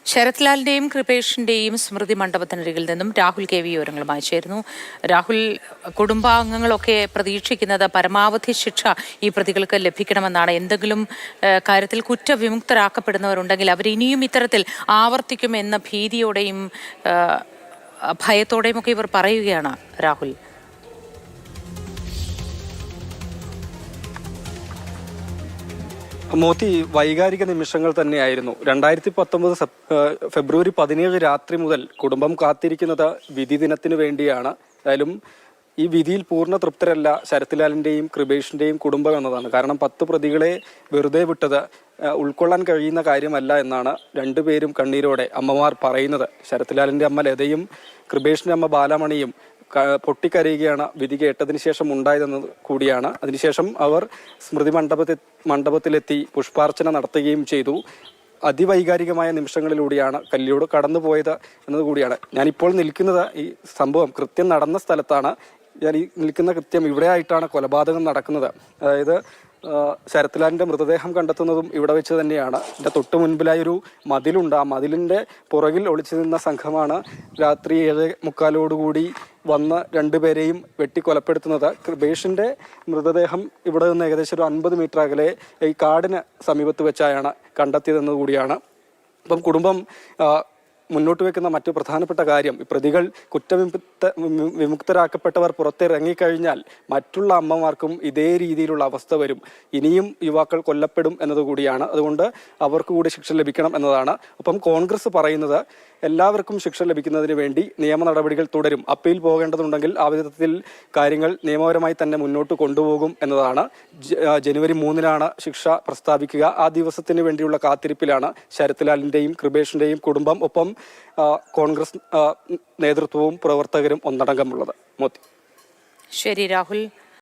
ശരത് ലാലിന്റെയും കൃപേഷിന്റെയും സ്മൃതി മണ്ഡപത്തിനരികിൽ നിന്നും Rahul K V വിവരങ്ങളുമായി ചേരുന്നു. രാഹുൽ, കുടുംബാംഗങ്ങളൊക്കെ പ്രതീക്ഷിക്കുന്നത് പരമാവധി ശിക്ഷ ഈ പ്രതികൾക്ക് ലഭിക്കണമെന്നാണ്. എന്തെങ്കിലും കാര്യത്തിൽ കുറ്റവിമുക്തരാക്കപ്പെടുന്നവരുണ്ടെങ്കിൽ അവർ ഇനിയും ഇത്തരത്തിൽ ആവർത്തിക്കുമെന്ന ഭീതിയോടെയും ഭയത്തോടെയും ഒക്കെ ഇവർ പറയുകയാണ്. രാഹുൽ, മോത്തി, വൈകാരിക നിമിഷങ്ങൾ തന്നെയായിരുന്നു. 2019 ഫെബ്രുവരി 17 രാത്രി മുതൽ കുടുംബം കാത്തിരിക്കുന്നത് വിധി ദിനത്തിനു വേണ്ടിയാണ്. ഏതായാലും ഈ വിധിയിൽ പൂർണ്ണ തൃപ്തരല്ല ശരത് ലാലിന്റെയും കൃപേഷിന്റെയും കുടുംബം എന്നതാണ്. കാരണം 10 പ്രതികളെ വെറുതെ വിട്ടത് ഉൾക്കൊള്ളാൻ കഴിയുന്ന കാര്യമല്ല എന്നാണ് രണ്ടുപേരും കണ്ണീരോടെ അമ്മമാർ പറയുന്നത്. ശരത് ലാലിന്റെ അമ്മ ലതയും കൃപേഷിന്റെ അമ്മ ബാലമണിയും പൊട്ടിക്കരയുകയാണ് വിധി കേട്ടതിന് ശേഷം ഉണ്ടായതെന്ന് കൂടിയാണ്. അതിനുശേഷം അവർ സ്മൃതി മണ്ഡപത്തിലെത്തി പുഷ്പാർച്ചന നടത്തുകയും ചെയ്തു. അതിവൈകാരികമായ നിമിഷങ്ങളിലൂടെയാണ് കല്ലിയോട് കടന്നുപോയത് എന്നതുകൂടിയാണ്. ഞാനിപ്പോൾ നിൽക്കുന്നത് ഈ സംഭവം കൃത്യം നടന്ന സ്ഥലത്താണ്. ഞാൻ ഈ നിൽക്കുന്ന കൃത്യം ഇവിടെയായിട്ടാണ് കൊലപാതകം നടക്കുന്നത്. അതായത് ശരത് ലാലിന്റെ മൃതദേഹം കണ്ടെത്തുന്നതും ഇവിടെ വെച്ച് തന്നെയാണ്. ഇതിന്റെ തൊട്ട് മുൻപിലായൊരു മതിലുണ്ട്. ആ മതിലിന്റെ പുറകിൽ ഒളിച്ചു നിന്ന സംഘമാണ് രാത്രി 7:45 വന്ന് രണ്ടുപേരെയും വെട്ടിക്കൊലപ്പെടുത്തുന്നത്. കൃപേഷിന്റെ മൃതദേഹം ഇവിടെ നിന്ന് ഏകദേശം ഒരു 50 മീറ്റർ അകലെ ഈ കാടിന് സമീപത്ത് വെച്ചായാണ് കണ്ടെത്തിയതെന്ന് കൂടിയാണ്. അപ്പം കുടുംബം മുന്നോട്ട് വെക്കുന്ന മറ്റു പ്രധാനപ്പെട്ട കാര്യം, ഈ പ്രതികൾ വിമുക്തരാക്കപ്പെട്ടവർ പുറത്തിറങ്ങിക്കഴിഞ്ഞാൽ മറ്റുള്ള അമ്മമാർക്കും ഇതേ രീതിയിലുള്ള അവസ്ഥ വരും. ഇനിയും യുവാക്കൾ കൊല്ലപ്പെടും എന്നതുകൂടിയാണ്. അതുകൊണ്ട് അവർക്ക് കൂടി ശിക്ഷ ലഭിക്കണം എന്നതാണ്. ഒപ്പം കോൺഗ്രസ് പറയുന്നത് എല്ലാവർക്കും ശിക്ഷ ലഭിക്കുന്നതിന് വേണ്ടി നിയമ നടപടികൾ തുടരും. അപ്പീൽ പോകേണ്ടതുണ്ടെങ്കിൽ ആ വിധത്തിൽ കാര്യങ്ങൾ നിയമപരമായി തന്നെ മുന്നോട്ട് കൊണ്ടുപോകും എന്നതാണ്. ജനുവരി 3-നാണ് ശിക്ഷ പ്രസ്താവിക്കുക. ആ ദിവസത്തിന് വേണ്ടിയുള്ള കാത്തിരിപ്പിലാണ് ശരത് ലാലിന്റെയും കൃപേഷിന്റെയും കുടുംബം, ഒപ്പം കോൺഗ്രസ് നേതൃത്വവും പ്രവർത്തകരും ഒന്നടങ്കമുള്ളത്. മോത്തി. ശരി രാഹുൽ.